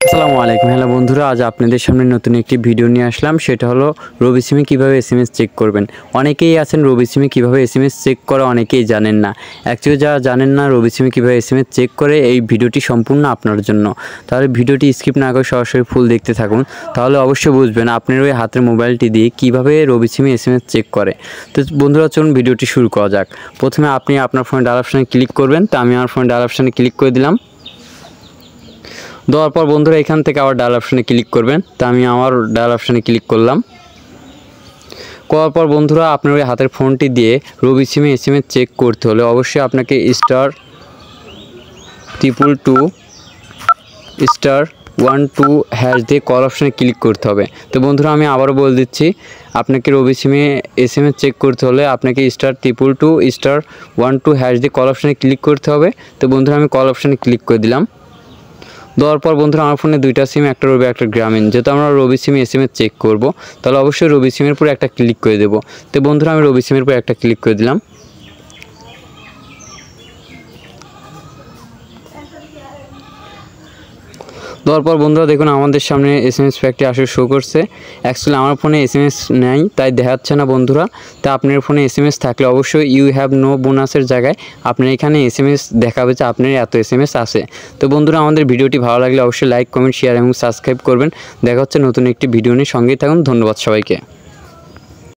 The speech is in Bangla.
আসসালামু আলাইকুম। হ্যালো বন্ধুরা, আজ আপনাদের সামনে নতুন একটি ভিডিও নিয়ে আসলাম। সেটা হলো রবি সিমে কীভাবে এসএমএস চেক করবেন। অনেকেই আছেন রবি সিমে কীভাবে এসএমএস চেক করে অনেকেই জানেন না। অ্যাকচুয়ালি যারা জানেন না রবি সিমে কীভাবে এসএমএস চেক করে, এই ভিডিওটি সম্পূর্ণ আপনার জন্য। তাহলে ভিডিওটি স্কিপ না করে সরাসরি ফুল দেখতে থাকুন, তাহলে অবশ্যই বুঝবেন আপনার ওই হাতের মোবাইলটি দিয়ে কীভাবে রবি সিমে এসএমএস চেক করে। তো বন্ধুরা চলুন ভিডিওটি শুরু করা যাক। প্রথমে আপনি আপনার ফোনে ডায়াল অপশানে ক্লিক করবেন। তো আমি আমার ফোনে ডায়াল অপশানে ক্লিক করে দিলাম। দেওয়ার পর বন্ধুরা এখান থেকে আবার ডায়াল অপশানে ক্লিক করবেন। তা আমি আমার ডায়াল অপশানে ক্লিক করলাম। করার পর বন্ধুরা আপনার ওই হাতের ফোনটি দিয়ে রবি সিমে এসএমএস চেক করতে হলে অবশ্যই আপনাকে *212*12# দিয়ে কল অপশানে ক্লিক করতে হবে। তো বন্ধুরা আমি আবারও বলে দিচ্ছি, আপনাকে রবি সিমে এসএমএস চেক করতে হলে আপনাকে *212*12# দিয়ে কল অপশানে ক্লিক করতে হবে। তো বন্ধুরা আমি কল অপশানে ক্লিক করে দিলাম। দেওয়ার পর বন্ধুরা আমার ফোনে দুইটা সিম, একটা রবি একটা গ্রামীণ। যেহেতু আমরা রবি সিমে এসএমএস চেক করব, তাহলে অবশ্যই রবি সিমের উপরে একটা ক্লিক করে দেব। তো বন্ধুরা আমি রবি সিমের উপরে একটা ক্লিক করে দিলাম। দেওয়ার পর বন্ধুরা দেখুন আমাদের সামনে এসএমএস প্যাকটি আসলে শো করছে। অ্যাকচুয়ালি আমার ফোনে এসএমএস নেই, তাই দেখাচ্ছে না বন্ধুরা। তা আপনার ফোনে এসএমএস থাকলে অবশ্যই ইউ হ্যাভ নো বোনাসের জায়গায় আপনার এখানে এসএমএস দেখাবে যে আপনার এত এসএমএস আছে। তো বন্ধুরা আমাদের ভিডিওটি ভালো লাগলে অবশ্যই লাইক, কমেন্ট, শেয়ার এবং সাবস্ক্রাইব করবেন। দেখা হচ্ছে নতুন একটি ভিডিও নিয়ে, সঙ্গেই থাকুন। ধন্যবাদ সবাইকে।